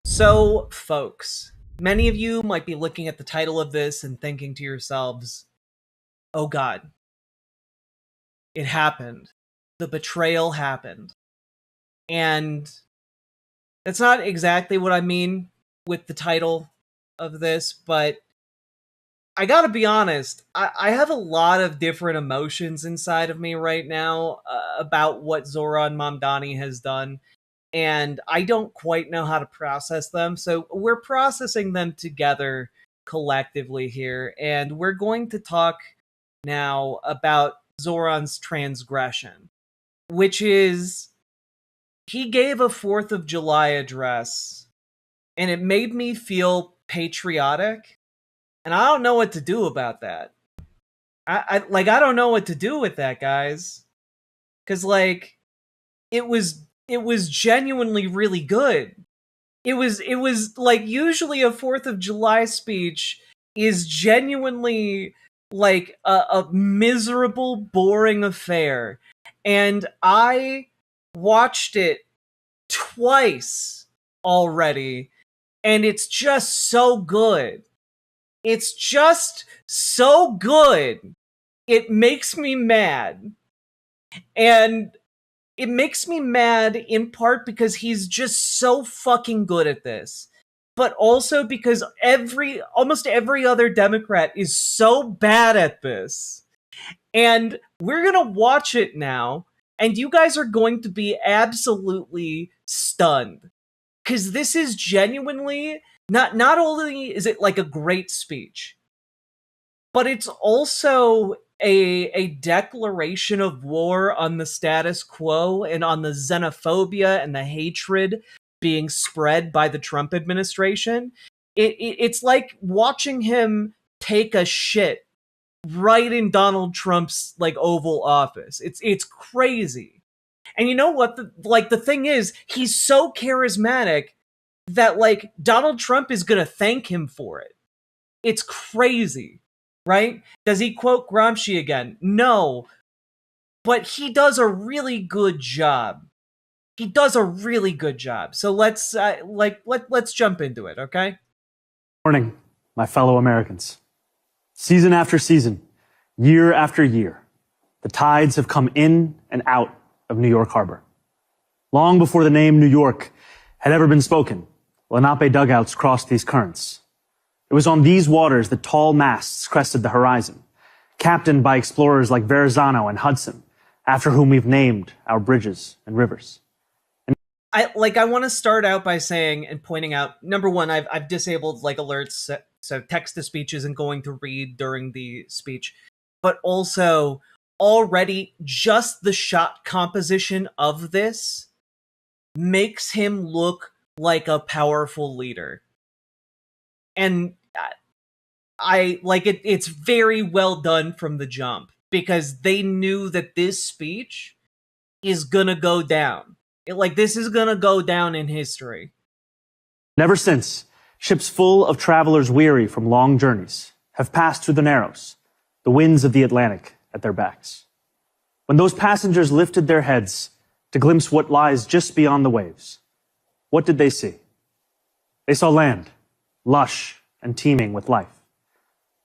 So, folks, many of you might be looking at the title of this and thinking to yourselves, oh god, it happened. The betrayal happened. And that's not exactly what I mean with the title of this, but I gotta be honest, I have a lot of different emotions inside of me right now about what Zohran Mamdani has done, and I don't quite know how to process them. So we're processing them together collectively here, and we're going to talk now about Zoran's transgression, which is he gave a 4th of July address, and it made me feel patriotic, and I don't know what to do about that. I don't know what to do with that, guys, because it was genuinely really good. It was like usually a 4th of July speech is genuinely like a miserable, boring affair. And I watched it twice already, and it's just so good. It's just so good. It makes me mad. And it makes me mad in part because he's just so fucking good at this. But also because almost every other Democrat is so bad at this. And we're going to watch it now, and you guys are going to be absolutely stunned. Cuz this is genuinely not only is it like a great speech, but it's also a declaration of war on the status quo and on the xenophobia and the hatred being spread by the Trump administration. It's like watching him take a shit right in Donald Trump's like Oval Office. It's crazy. And you know what? The thing is, he's so charismatic that like Donald Trump is gonna thank him for it. It's crazy, right? Does he quote Gramsci again? No, but he does a really good job. He does a really good job. So let's jump into it, okay? Morning, my fellow Americans. Season after season, year after year, the tides have come in and out of New York Harbor. Long before the name New York had ever been spoken, Lenape dugouts crossed these currents. It was on these waters that tall masts crested the horizon, captained by explorers like Verrazano and Hudson, after whom we've named our bridges and rivers. I want to start out by saying and pointing out, number one, I've disabled like alerts, so text to speech isn't going to read during the speech, but also already just the shot composition of this makes him look like a powerful leader. And I like it. It's very well done from the jump because they knew that this speech is gonna go down. This is gonna go down in history. Never since, ships full of travelers weary from long journeys have passed through the Narrows, the winds of the Atlantic at their backs. When those passengers lifted their heads to glimpse what lies just beyond the waves, what did they see? They saw land, lush and teeming with life.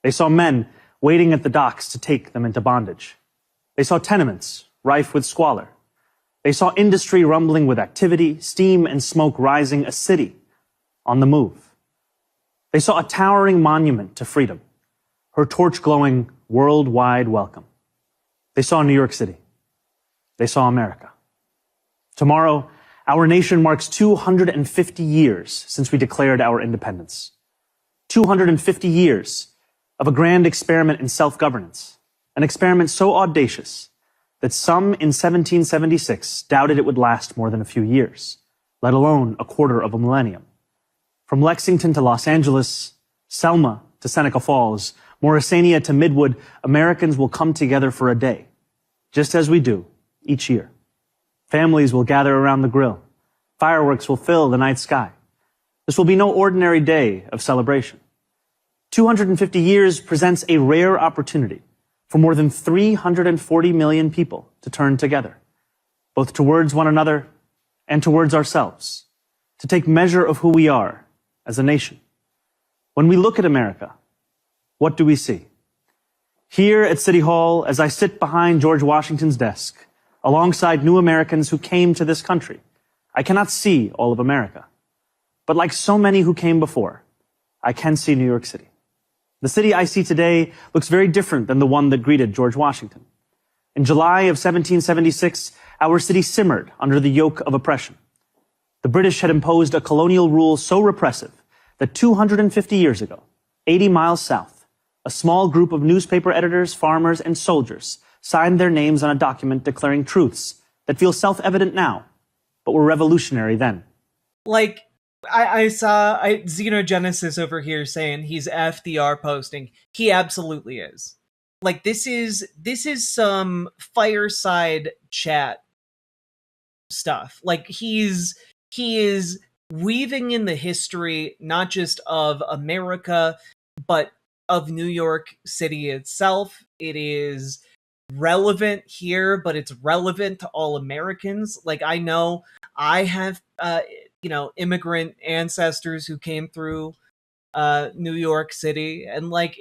They saw men waiting at the docks to take them into bondage. They saw tenements rife with squalor. They saw industry rumbling with activity, steam and smoke rising, a city on the move. They saw a towering monument to freedom, her torch glowing worldwide welcome. They saw New York City. They saw America. Tomorrow, our nation marks 250 years since we declared our independence. 250 years of a grand experiment in self-governance, an experiment so audacious that some in 1776 doubted it would last more than a few years, let alone a quarter of a millennium. From Lexington to Los Angeles, Selma to Seneca Falls, Morrisania to Midwood, Americans will come together for a day, just as we do each year. Families will gather around the grill. Fireworks will fill the night sky. This will be no ordinary day of celebration. 250 years presents a rare opportunity for more than 340 million people to turn together, both towards one another and towards ourselves, to take measure of who we are as a nation. When we look at America, what do we see? Here at City Hall, as I sit behind George Washington's desk, alongside new Americans who came to this country, I cannot see all of America. But like so many who came before, I can see New York City. The city I see today looks very different than the one that greeted George Washington. In July of 1776, our city simmered under the yoke of oppression. The British had imposed a colonial rule so repressive that 250 years ago, 80 miles south, a small group of newspaper editors, farmers, and soldiers signed their names on a document declaring truths that feel self-evident now, but were revolutionary then. Like, I saw Xenogenesis over here saying he's FDR posting. He absolutely is. Like, this is some fireside chat stuff. Like, he is weaving in the history, not just of America, but of New York City itself. It is relevant here, but it's relevant to all Americans. Like, I know I have, immigrant ancestors who came through New York City, and like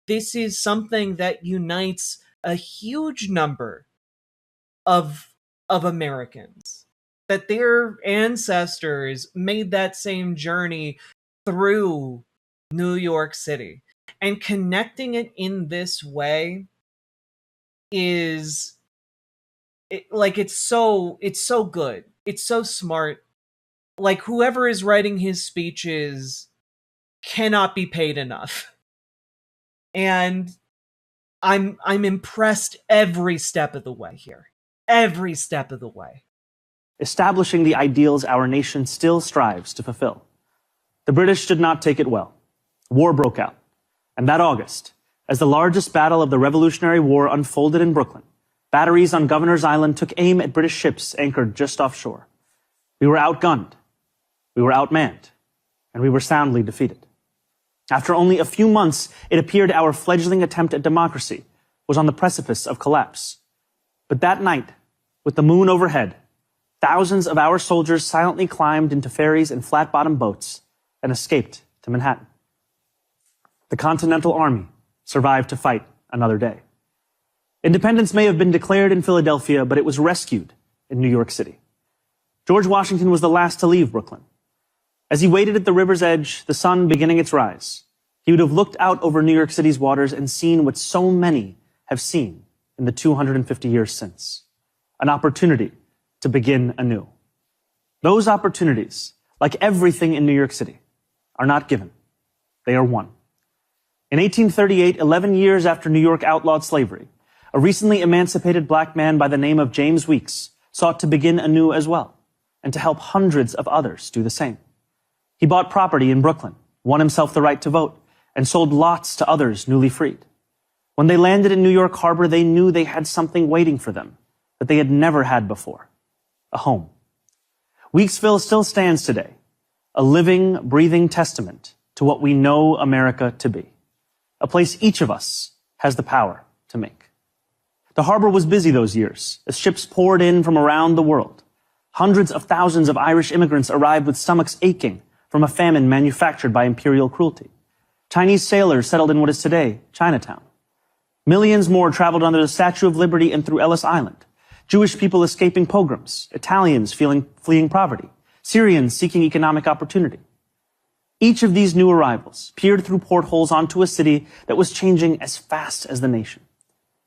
this is something that unites a huge number of Americans, that their ancestors made that same journey through New York City, and connecting it in this way is it's so good, it's so smart. Like, whoever is writing his speeches cannot be paid enough, and I'm impressed every step of the way here. Every step of the way. Establishing the ideals our nation still strives to fulfill. The British did not take it well. War broke out. And that August, as the largest battle of the Revolutionary War unfolded in Brooklyn, batteries on Governor's Island took aim at British ships anchored just offshore. We were outgunned. We were outmanned. And we were soundly defeated. After only a few months, it appeared our fledgling attempt at democracy was on the precipice of collapse. But that night, with the moon overhead, thousands of our soldiers silently climbed into ferries and flat-bottom boats and escaped to Manhattan. The Continental Army survived to fight another day. Independence may have been declared in Philadelphia, but it was rescued in New York City. George Washington was the last to leave Brooklyn. As he waited at the river's edge, the sun beginning its rise, he would have looked out over New York City's waters and seen what so many have seen in the 250 years since: an opportunity to begin anew. Those opportunities, like everything in New York City, are not given. They are won. In 1838, 11 years after New York outlawed slavery, a recently emancipated black man by the name of James Weeks sought to begin anew as well, and to help hundreds of others do the same. He bought property in Brooklyn, won himself the right to vote, and sold lots to others newly freed. When they landed in New York Harbor, they knew they had something waiting for them that they had never had before: a home. Weeksville still stands today, a living, breathing testament to what we know America to be, a place each of us has the power to make. The harbor was busy those years as ships poured in from around the world. Hundreds of thousands of Irish immigrants arrived with stomachs aching from a famine manufactured by imperial cruelty. Chinese sailors settled in what is today Chinatown. Millions more traveled under the Statue of Liberty and through Ellis Island. Jewish people escaping pogroms, Italians fleeing poverty, Syrians seeking economic opportunity. Each of these new arrivals peered through portholes onto a city that was changing as fast as the nation.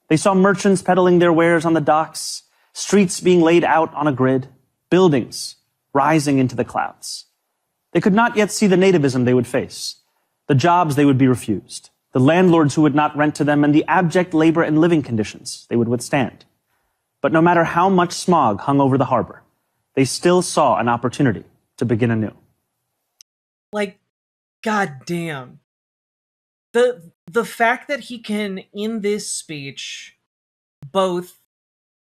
They saw merchants peddling their wares on the docks, streets being laid out on a grid, buildings rising into the clouds. They could not yet see the nativism they would face, the jobs they would be refused, the landlords who would not rent to them, and the abject labor and living conditions they would withstand. But no matter how much smog hung over the harbor, they still saw an opportunity to begin anew. Like, goddamn. The fact that he can, in this speech, both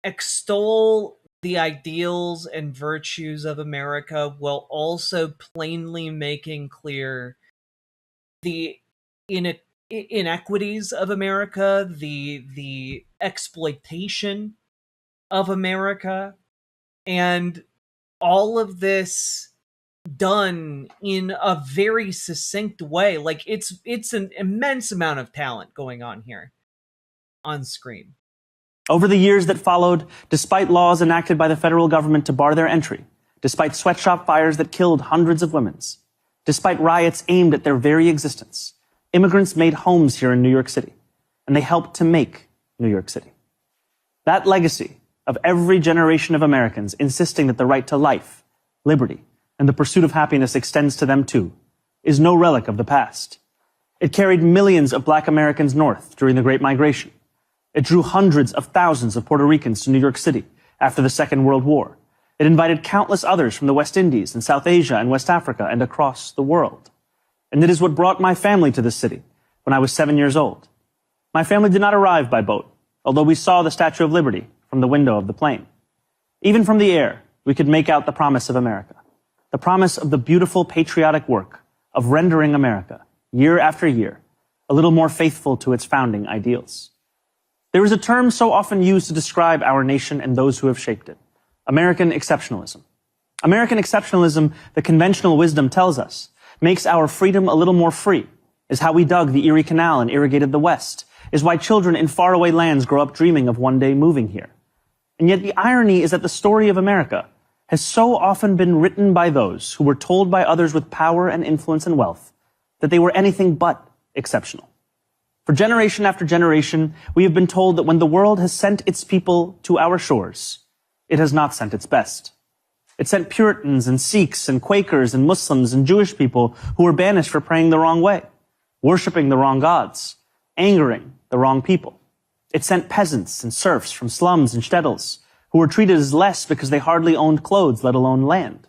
extol the ideals and virtues of America while also plainly making clear the inequities of America, the exploitation of America, and all of this done in a very succinct way. Like it's an immense amount of talent going on here on screen. Over the years that followed, despite laws enacted by the federal government to bar their entry, despite sweatshop fires that killed hundreds of women, despite riots aimed at their very existence, immigrants made homes here in New York City, and they helped to make New York City. That legacy of every generation of Americans insisting that the right to life, liberty, and the pursuit of happiness extends to them too, is no relic of the past. It carried millions of Black Americans north during the Great Migration. It drew hundreds of thousands of Puerto Ricans to New York City after the Second World War. It invited countless others from the West Indies and South Asia and West Africa and across the world. And it is what brought my family to this city when I was 7 years old. My family did not arrive by boat, although we saw the Statue of Liberty from the window of the plane. Even from the air, we could make out the promise of America, the promise of the beautiful patriotic work of rendering America, year after year, a little more faithful to its founding ideals. There is a term so often used to describe our nation and those who have shaped it: American exceptionalism. American exceptionalism, the conventional wisdom tells us, makes our freedom a little more free, is how we dug the Erie Canal and irrigated the West, is why children in faraway lands grow up dreaming of one day moving here. And yet the irony is that the story of America has so often been written by those who were told by others with power and influence and wealth that they were anything but exceptional. For generation after generation, we have been told that when the world has sent its people to our shores, it has not sent its best. It sent Puritans and Sikhs and Quakers and Muslims and Jewish people who were banished for praying the wrong way, worshiping the wrong gods, angering the wrong people. It sent peasants and serfs from slums and shtetls who were treated as less because they hardly owned clothes, let alone land.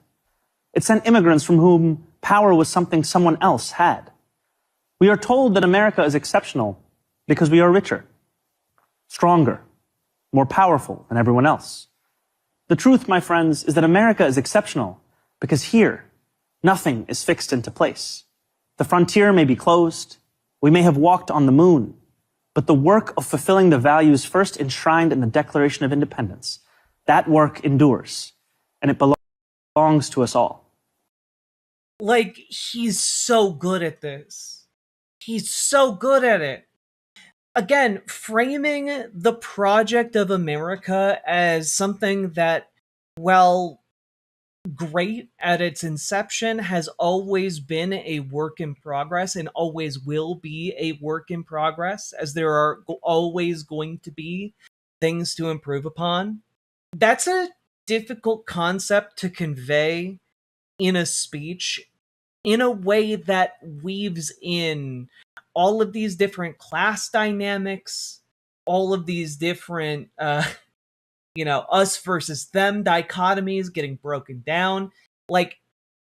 It sent immigrants from whom power was something someone else had. We are told that America is exceptional because we are richer, stronger, more powerful than everyone else. The truth, my friends, is that America is exceptional because here, nothing is fixed into place. The frontier may be closed, we may have walked on the moon, but the work of fulfilling the values first enshrined in the Declaration of Independence, that work endures, and it belongs to us all. Like, he's so good at this. He's so good at it. Again, framing the project of America as something that, well, great at its inception, has always been a work in progress and always will be a work in progress, as there are always going to be things to improve upon. That's a difficult concept to convey in a speech in a way that weaves in all of these different class dynamics, all of these different us versus them dichotomies getting broken down. Like,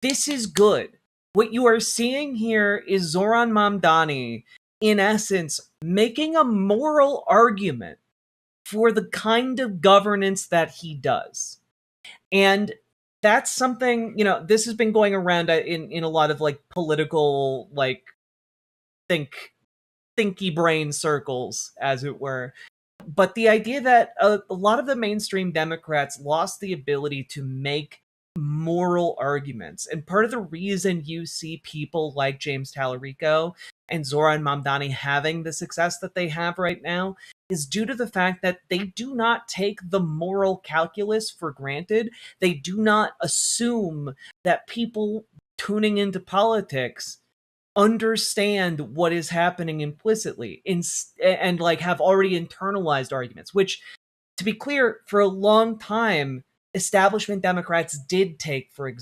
this is good. What you are seeing here is Zohran Mamdani, in essence, making a moral argument for the kind of governance that he does. And that's something, this has been going around in a lot of like political, like thinky brain circles, as it were. But the idea that a lot of the mainstream Democrats lost the ability to make moral arguments. And part of the reason you see people like James Tallarico and Zohran Mamdani having the success that they have right now is due to the fact that they do not take the moral calculus for granted. They do not assume that people tuning into politics understand what is happening implicitly and like have already internalized arguments, which, to be clear, for a long time establishment Democrats did take for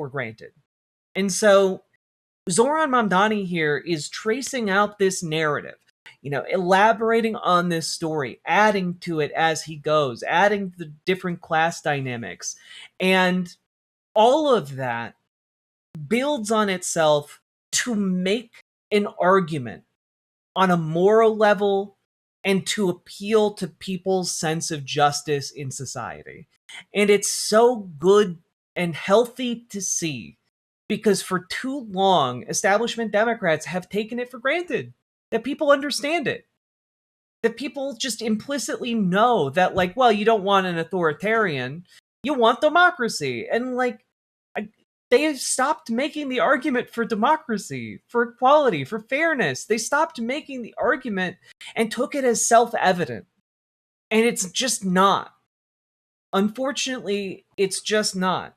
granted. And so Zohran Mamdani here is tracing out this narrative, elaborating on this story, adding to it as he goes, adding the different class dynamics, and all of that builds on itself to make an argument on a moral level and to appeal to people's sense of justice in society. And it's so good and healthy to see, because for too long, establishment Democrats have taken it for granted that people understand it. That people just implicitly know that, like, well, you don't want an authoritarian, you want democracy. And, like, They have stopped making the argument for democracy, for equality, for fairness. They stopped making the argument and took it as self-evident. And it's just not. Unfortunately, it's just not.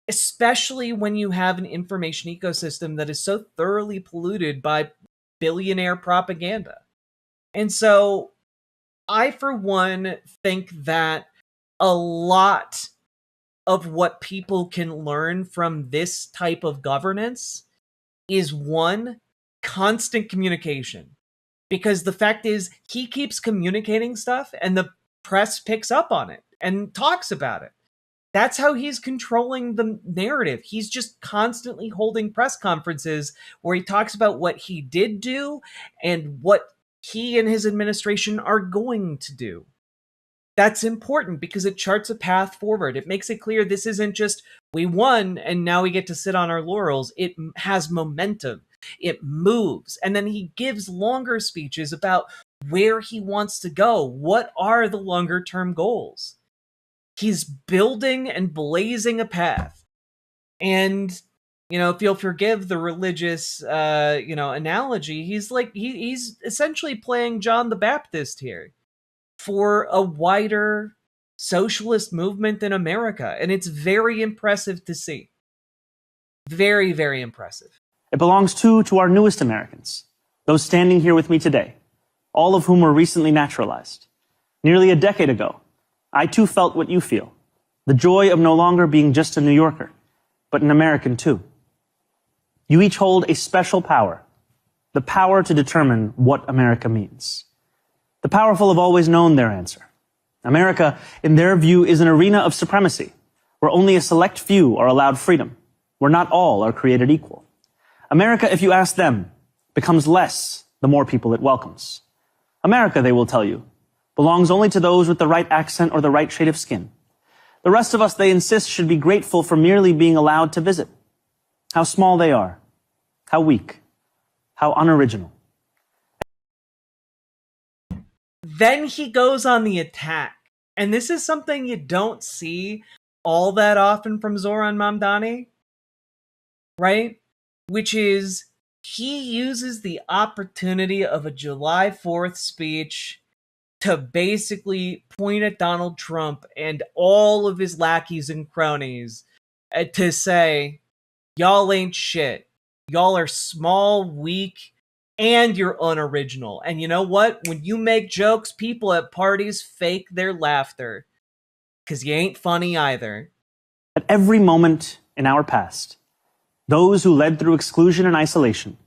Especially when you have an information ecosystem that is so thoroughly polluted by billionaire propaganda. And so I, for one, think that a lot of what people can learn from this type of governance is, one, constant communication. Because the fact is, he keeps communicating stuff and the press picks up on it and talks about it. That's how he's controlling the narrative. He's just constantly holding press conferences where he talks about what he did do and what he and his administration are going to do. That's important because it charts a path forward. It makes it clear this isn't just, we won and now we get to sit on our laurels. It has momentum. It moves. And then he gives longer speeches about where he wants to go. What are the longer term goals? He's building and blazing a path. And, if you'll forgive the religious, analogy, he's essentially playing John the Baptist here for a wider socialist movement in America. And it's very impressive to see. Very, very impressive. It belongs to our newest Americans, those standing here with me today, all of whom were recently naturalized. Nearly a decade ago, I too felt what you feel, the joy of no longer being just a New Yorker, but an American too. You each hold a special power, the power to determine what America means. The powerful have always known their answer. America, in their view, is an arena of supremacy, where only a select few are allowed freedom, where not all are created equal. America, if you ask them, becomes less the more people it welcomes. America, they will tell you, belongs only to those with the right accent or the right shade of skin. The rest of us, they insist, should be grateful for merely being allowed to visit. How small they are, how weak, how unoriginal. Then he goes on the attack. And this is something you don't see all that often from Zohran Mamdani, right? Which is, he uses the opportunity of a July 4th speech to basically point at Donald Trump and all of his lackeys and cronies to say, y'all ain't shit. Y'all are small, weak, and you're unoriginal. And you know what? When you make jokes, people at parties fake their laughter. Because you ain't funny either. At every moment in our past, those who led through exclusion and isolation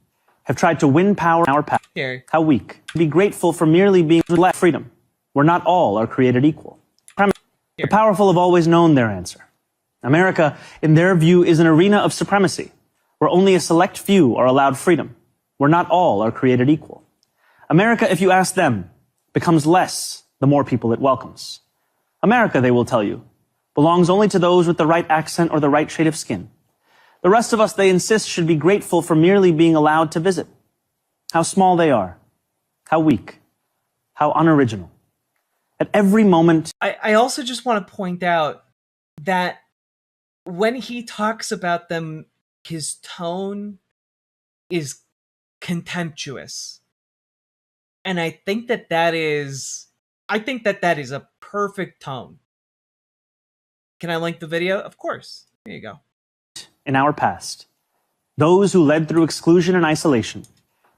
have tried to win power in our past. Here. How weak. Be grateful for merely being left freedom, where not all are created equal. The powerful have always known their answer. America, in their view, is an arena of supremacy, where only a select few are allowed freedom, where not all are created equal. America, if you ask them, becomes less the more people it welcomes. America, they will tell you, belongs only to those with the right accent or the right shade of skin. The rest of us, they insist, should be grateful for merely being allowed to visit. How small they are, how weak, how unoriginal. At every moment. I also just want to point out that when he talks about them, his tone is contemptuous. And I think that is a perfect tone. Can I link the video? Of course. Here you go. In our past, those who led through exclusion and isolation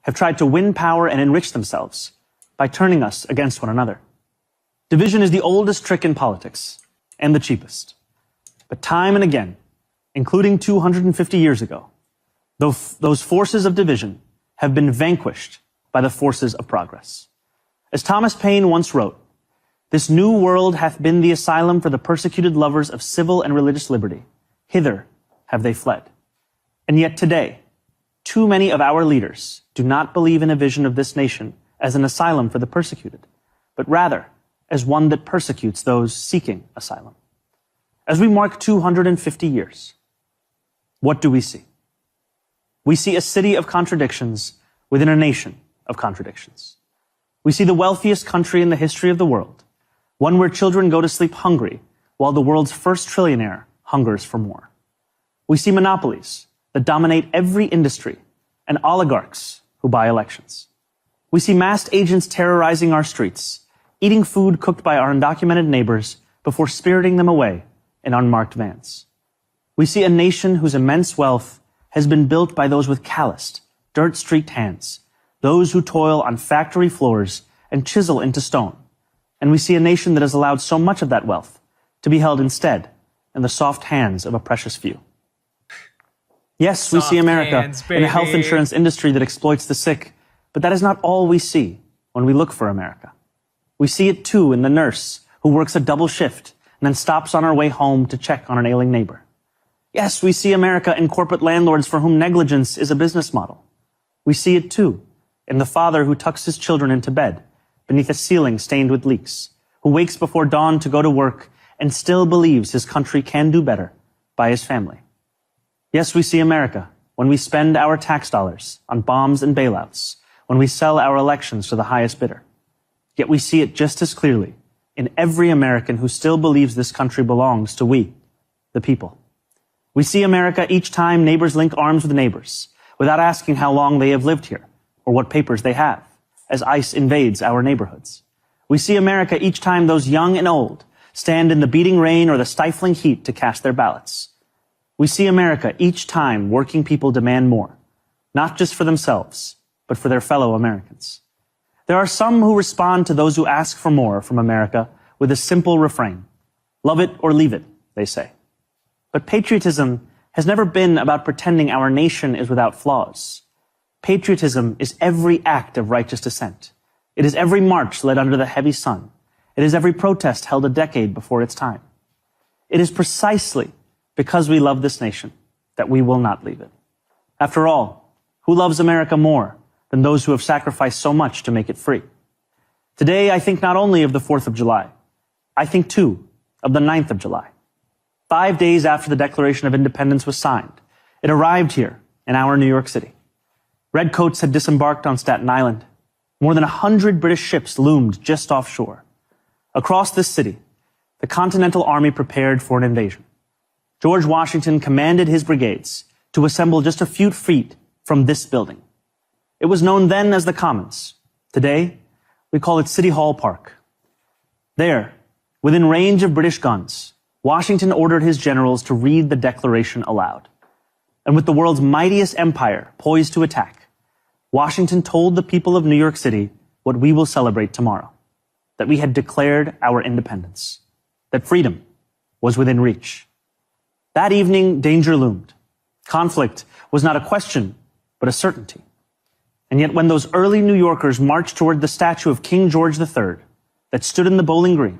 have tried to win power and enrich themselves by turning us against one another. Division is the oldest trick in politics and the cheapest. But time and again, including 250 years ago, those forces of division have been vanquished by the forces of progress. As Thomas Paine once wrote, "This new world hath been the asylum for the persecuted lovers of civil and religious liberty. Hither have they fled." And yet today, too many of our leaders do not believe in a vision of this nation as an asylum for the persecuted, but rather as one that persecutes those seeking asylum. As we mark 250 years, what do we see? We see a city of contradictions within a nation of contradictions. We see the wealthiest country in the history of the world, one where children go to sleep hungry while the world's first trillionaire hungers for more. We see monopolies that dominate every industry and oligarchs who buy elections. We see masked agents terrorizing our streets, eating food cooked by our undocumented neighbors before spiriting them away in unmarked vans. We see a nation whose immense wealth has been built by those with calloused, dirt-streaked hands, those who toil on factory floors and chisel into stone. And we see a nation that has allowed so much of that wealth to be held instead in the soft hands of a precious few. Yes, we see America in a health insurance industry that exploits the sick, but that is not all we see when we look for America. We see it too in the nurse who works a double shift and then stops on her way home to check on an ailing neighbor. Yes, we see America in corporate landlords for whom negligence is a business model. We see it too in the father who tucks his children into bed beneath a ceiling stained with leaks, who wakes before dawn to go to work and still believes his country can do better by his family. Yes, we see America when we spend our tax dollars on bombs and bailouts, when we sell our elections to the highest bidder. Yet we see it just as clearly in every American who still believes this country belongs to we, the people. We see America each time neighbors link arms with neighbors, without asking how long they have lived here or what papers they have, as ICE invades our neighborhoods. We see America each time those young and old stand in the beating rain or the stifling heat to cast their ballots. We see America each time working people demand more, not just for themselves, but for their fellow Americans. There are some who respond to those who ask for more from America with a simple refrain. Love it or leave it, they say. But patriotism has never been about pretending our nation is without flaws. Patriotism is every act of righteous dissent. It is every march led under the heavy sun. It is every protest held a decade before its time. It is precisely because we love this nation that we will not leave it. After all, who loves America more than those who have sacrificed so much to make it free? Today, I think not only of the 4th of July, I think too of the 9th of July. 5 days after the Declaration of Independence was signed, it arrived here in our New York City. Redcoats had disembarked on Staten Island. More than 100 British ships loomed just offshore. Across this city, the Continental Army prepared for an invasion. George Washington commanded his brigades to assemble just a few feet from this building. It was known then as the Commons. Today, we call it City Hall Park. There, within range of British guns, Washington ordered his generals to read the Declaration aloud. And with the world's mightiest empire poised to attack, Washington told the people of New York City what we will celebrate tomorrow, that we had declared our independence, that freedom was within reach. That evening, danger loomed. Conflict was not a question, but a certainty. And yet when those early New Yorkers marched toward the statue of King George III that stood in the Bowling Green,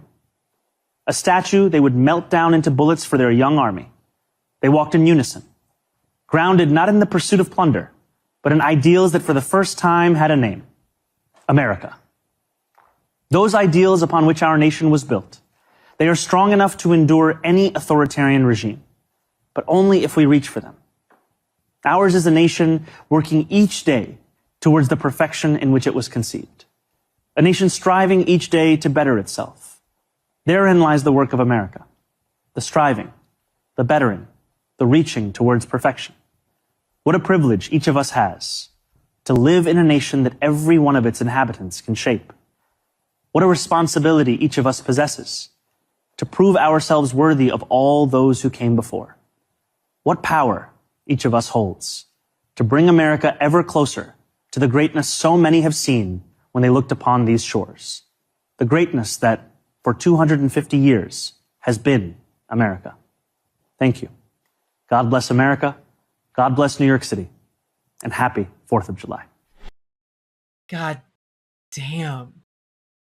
a statue they would melt down into bullets for their young army, they walked in unison, grounded not in the pursuit of plunder, but in ideals that for the first time had a name: America. Those ideals upon which our nation was built, they are strong enough to endure any authoritarian regime, but only if we reach for them. Ours is a nation working each day towards the perfection in which it was conceived. A nation striving each day to better itself. Therein lies the work of America. The striving, the bettering, the reaching towards perfection. What a privilege each of us has to live in a nation that every one of its inhabitants can shape. What a responsibility each of us possesses to prove ourselves worthy of all those who came before. What power each of us holds to bring America ever closer to the greatness so many have seen when they looked upon these shores. The greatness that, for 250 years, has been America. Thank you. God bless America. God bless New York City. And happy 4th of July. God damn.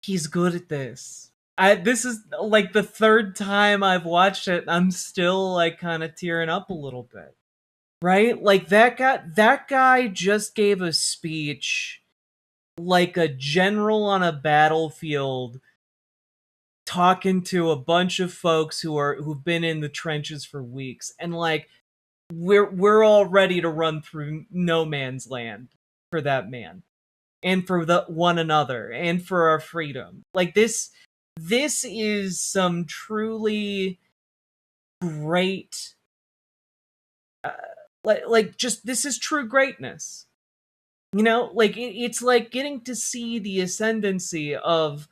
He's good at this. This is like the third time I've watched it. I'm still like kind of tearing up a little bit. Right? Like that guy just gave a speech like a general on a battlefield talking to a bunch of folks who've been in the trenches for weeks, and like we're all ready to run through no man's land for that man and for the one another and for our freedom. Like this is some truly great Like just this is true greatness. You know, like it's like getting to see the ascendancy of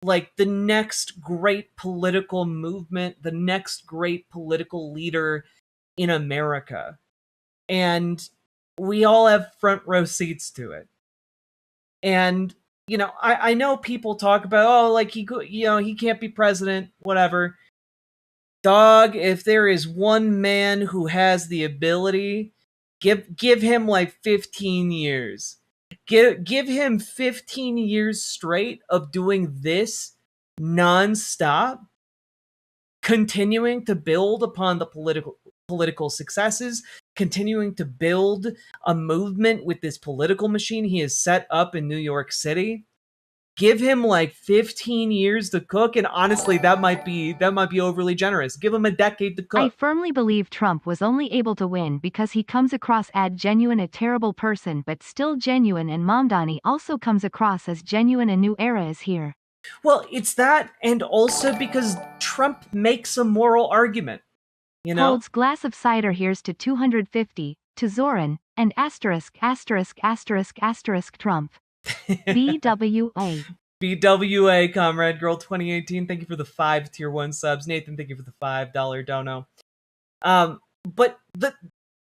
like the next great political movement, the next great political leader in America. And we all have front row seats to it. And, you know, I know people talk about, oh, like he could, you know, he can't be president, whatever. Dog, if there is one man who has the ability, give him like 15 years. Give him 15 years straight of doing this nonstop, continuing to build upon the political successes, continuing to build a movement with this political machine he has set up in New York City. Give him like 15 years to cook, and honestly, that might be overly generous. Give him a decade to I cook. firmly believe Trump was only able to win because he comes across as genuine, a terrible person but still genuine, and Mamdani also comes across as genuine. A new era is here. Well, it's that, and also because Trump makes a moral argument. You know? Holds glass of cider, here's to 250, to Zohran, and asterisk Trump. BWA. BWA, Comrade Girl 2018, thank you for the 5 tier 1 subs. Nathan, thank you for the $5 dono. But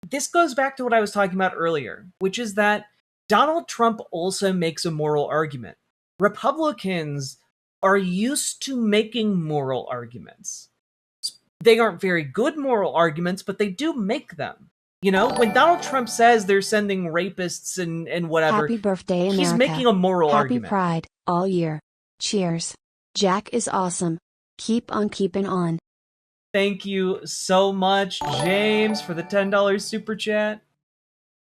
this goes back to what I was talking about earlier, which is that Donald Trump also makes a moral argument. Republicans are used to making moral arguments. They aren't very good moral arguments, but they do make them. You know, when Donald Trump says they're sending rapists and whatever, Happy birthday, America. He's making a moral argument. Happy Pride, all year. Cheers. Jack is awesome. Keep on keeping on. Thank you so much, James, for the $10 super chat.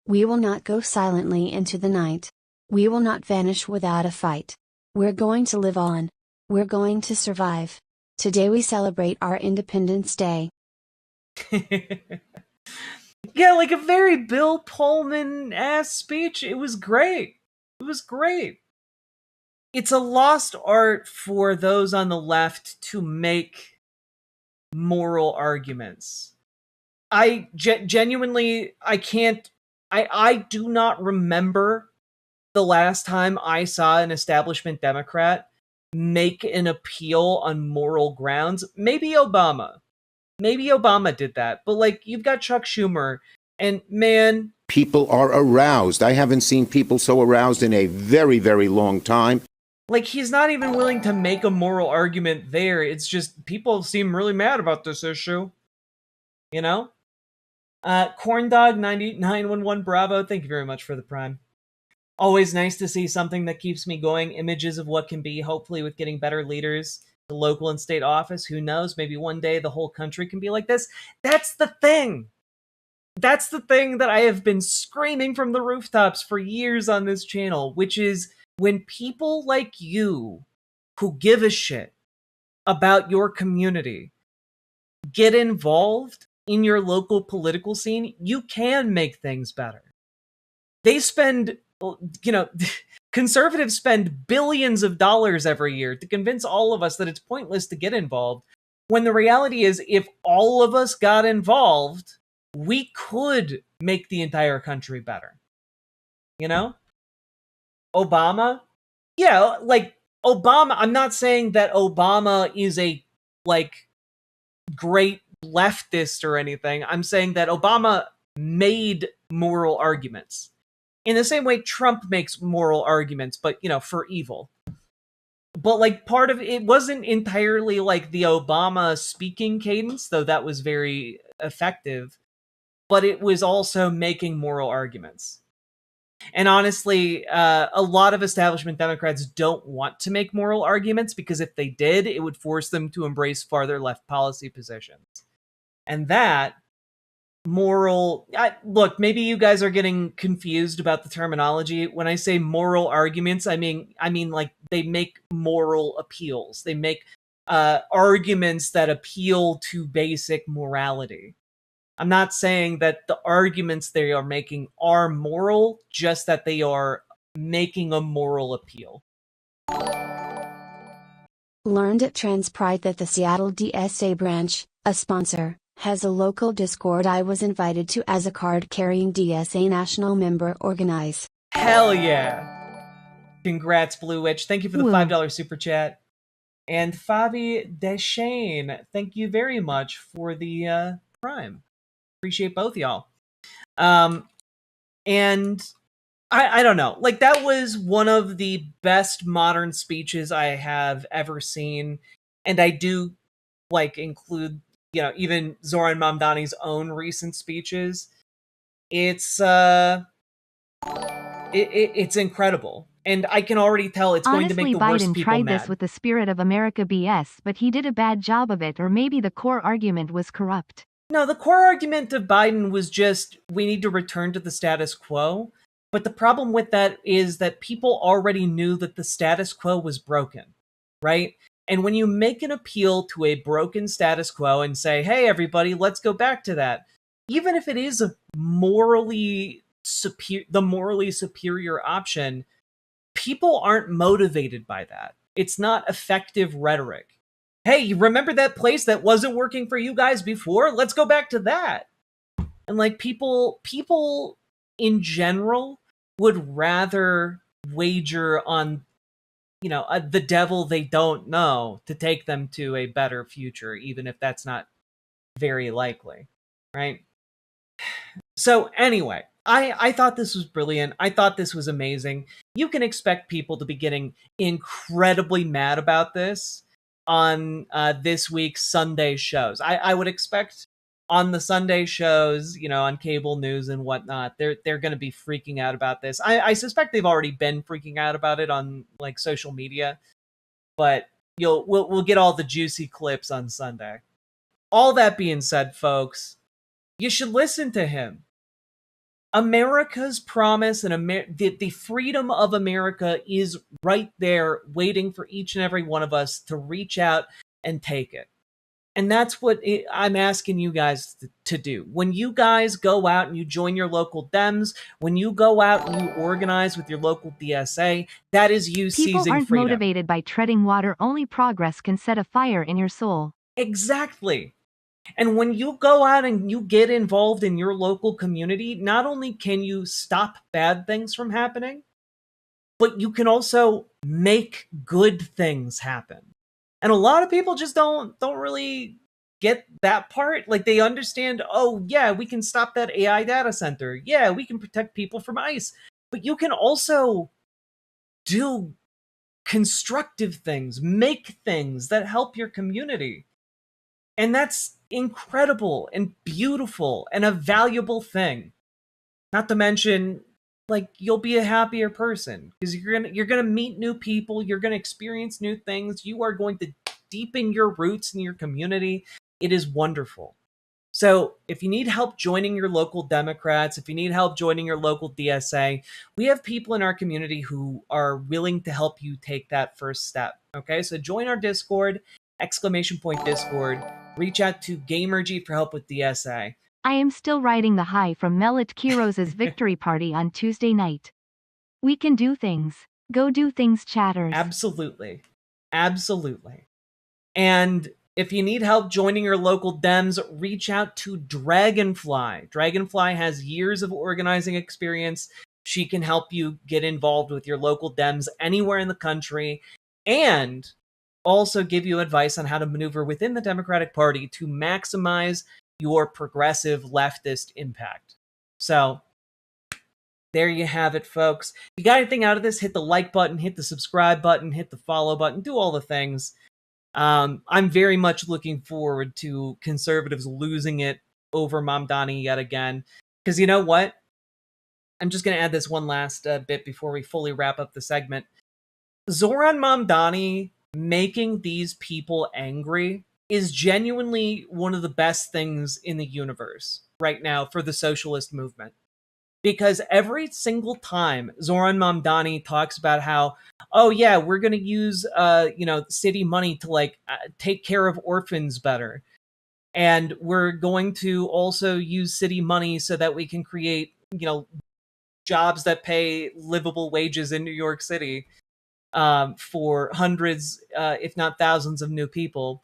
We will not go silently into the night. We will not vanish without a fight. We're going to live on. We're going to survive. Today we celebrate our Independence Day. Yeah, like a very Bill Pullman-ass speech. It was great. It was great. It's a lost art for those on the left to make moral arguments. I genuinely, I do not remember the last time I saw an establishment Democrat make an appeal on moral grounds. Maybe Obama did that, but like you've got Chuck Schumer, and man, people are aroused. I haven't seen people so aroused in a very, very long time. Like he's not even willing to make a moral argument there. It's just people seem really mad about this issue. You know? Corndog 9911 Bravo, thank you very much for the prime. Always nice to see something that keeps me going. Images of what can be, hopefully with getting better leaders. The local and state office, who knows, maybe one day the whole country can be like this. That's the thing. That's the thing that I have been screaming from the rooftops for years on this channel, which is when people like you, who give a shit about your community, get involved in your local political scene, you can make things better. They spend, you know, conservatives spend billions of dollars every year to convince all of us that it's pointless to get involved, when the reality is if all of us got involved, we could make the entire country better. You know? Obama? Yeah, like, Obama, I'm not saying that Obama is a, like, great leftist or anything. I'm saying that Obama made moral arguments. In the same way Trump makes moral arguments, but, you know, for evil. But, like, part of it wasn't entirely, like, the Obama speaking cadence, though that was very effective, but it was also making moral arguments. And honestly, a lot of establishment Democrats don't want to make moral arguments, because if they did, it would force them to embrace farther left policy positions. And that look, maybe you guys are getting confused about the terminology. When I say moral arguments, I mean like they make moral appeals. They make arguments that appeal to basic morality. I'm not saying that the arguments they are making are moral, just that they are making a moral appeal. Learned at Trans Pride that the Seattle DSA branch, a sponsor, has a local Discord I was invited to as a card-carrying DSA national member organize. Hell yeah. Congrats, Blue Witch. Thank you for the Woo. $5 super chat. And Fabi Deshane, thank you very much for the Prime. Appreciate both y'all. And I don't know. Like, that was one of the best modern speeches I have ever seen. And I do, like, include, even Zohran Mamdani's own recent speeches. It's it's incredible. And I can already tell it's going to make Honestly, the worst Biden people tried mad. this with the spirit of America BS, but he did a bad job of it, or maybe the core argument was corrupt. No, the core argument of Biden was just, we need to return to the status quo. But the problem with that is that people already knew that the status quo was broken, right? And when you make an appeal to a broken status quo and say, hey, everybody, let's go back to that, even if it is a the morally superior option, people aren't motivated by that. It's not effective rhetoric. Hey, you remember that place that wasn't working for you guys before? Let's go back to that. And like, people in general would rather wager on, the devil they don't know to take them to a better future, even if that's not very likely, right? So anyway, I thought this was brilliant. I thought this was amazing. You can expect people to be getting incredibly mad about this on this week's Sunday shows. I would expect on the Sunday shows, on cable news and whatnot, they're going to be freaking out about this. I suspect they've already been freaking out about it on like social media, but we'll get all the juicy clips on Sunday. All that being said, folks, you should listen to him. America's promise and the freedom of America is right there waiting for each and every one of us to reach out and take it. And that's what I'm asking you guys to do. When you guys go out and you join your local Dems, when you go out and you organize with your local DSA, that is you seizing freedom. People aren't motivated by treading water. Only progress can set a fire in your soul. Exactly. And when you go out and you get involved in your local community, not only can you stop bad things from happening, but you can also make good things happen. And a lot of people just don't really get that part. Like, they understand, oh yeah, we can stop that AI data center. Yeah, we can protect people from ICE. But you can also do constructive things, make things that help your community. And that's incredible and beautiful and a valuable thing. Not to mention, like, you'll be a happier person because you're gonna meet new people, you're gonna experience new things, you are going to deepen your roots in your community. It is wonderful. So if you need help joining your local Democrats, if you need help joining your local DSA, we have people in our community who are willing to help you take that first step. Okay, so join our Discord, !Discord. Reach out to Gamergy for help with DSA. I am still riding the high from Melit Kiros's victory party on Tuesday night. We can do things. Go do things, chatters. Absolutely. Absolutely. And if you need help joining your local Dems, reach out to Dragonfly. Dragonfly has years of organizing experience. She can help you get involved with your local Dems anywhere in the country, and also give you advice on how to maneuver within the Democratic Party to maximize your progressive leftist impact. So there you have it, folks. If you got anything out of this, hit the like button, hit the subscribe button, hit the follow button, do all the things. I'm very much looking forward to conservatives losing it over Mamdani yet again. Because you know what? I'm just going to add this one last bit before we fully wrap up the segment. Zohran Mamdani making these people angry is genuinely one of the best things in the universe right now for the socialist movement. Because every single time Zohran Mamdani talks about how, oh yeah, we're going to use city money to take care of orphans better, and we're going to also use city money so that we can create jobs that pay livable wages in New York City for hundreds, if not thousands, of new people.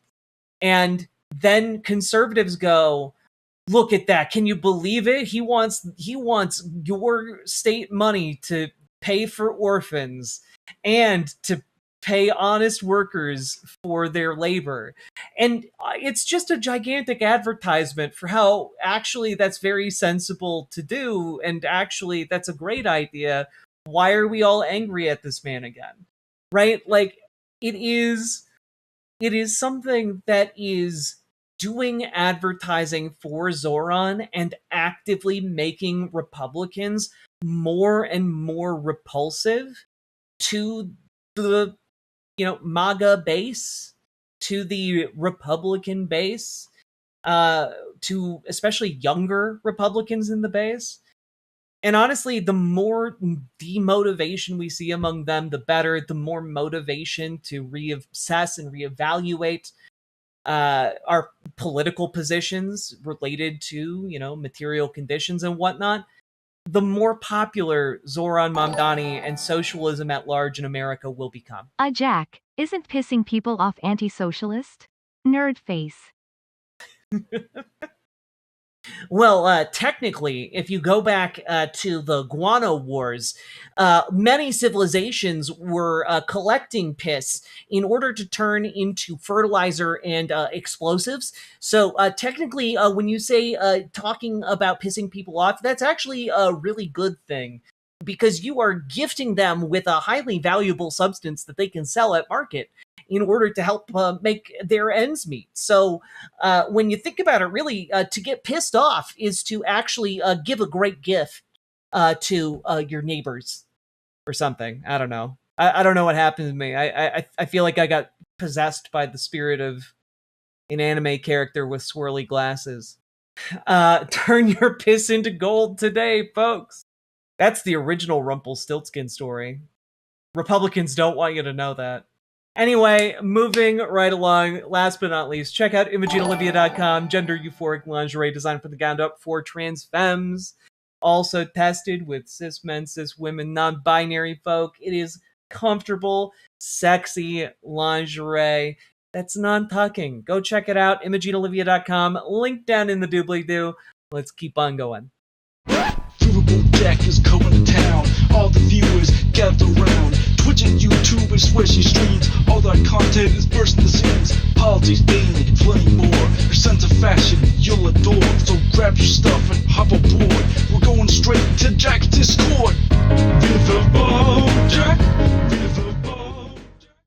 And then conservatives go, look at that. Can you believe it? He wants your state money to pay for orphans and to pay honest workers for their labor. And it's just a gigantic advertisement for how actually that's very sensible to do, and actually that's a great idea. Why are we all angry at this man again? Right? Like, it is something that is doing advertising for Zohran and actively making Republicans more and more repulsive to the MAGA base, to the Republican base, to especially younger Republicans in the base. And honestly, the more demotivation we see among them, the better. The more motivation to reassess and reevaluate our political positions related to, material conditions and whatnot, the more popular Zohran Mamdani and socialism at large in America will become. Jack, isn't pissing people off anti-socialist? Nerd face. Well, technically, if you go back to the guano wars, many civilizations were collecting piss in order to turn into fertilizer and explosives. So technically, when you say talking about pissing people off, that's actually a really good thing, because you are gifting them with a highly valuable substance that they can sell at market in order to help make their ends meet. So when you think about it, really, to get pissed off is to actually give a great gift to your neighbors or something. I don't know. I don't know what happened to me. I feel like I got possessed by the spirit of an anime character with swirly glasses. Turn your piss into gold today, folks. That's the original Rumpelstiltskin story. Republicans don't want you to know that. Anyway, moving right along, last but not least, check out ImogeneOlivia.com, gender euphoric lingerie designed from the ground up for trans femmes. Also tested with cis men, cis women, non-binary folk. It is comfortable, sexy lingerie that's non-tucking. Go check it out, ImogeneOlivia.com. Link down in the doobly-doo. Let's keep on going. Riverboat deck is coming to town. All the viewers gather round. Twitch and YouTube and swishy streams. All that content is bursting the scenes. Politics, gaming, and plenty more. Your sense of fashion you'll adore. So grab your stuff and hop aboard. We're going straight to Jack's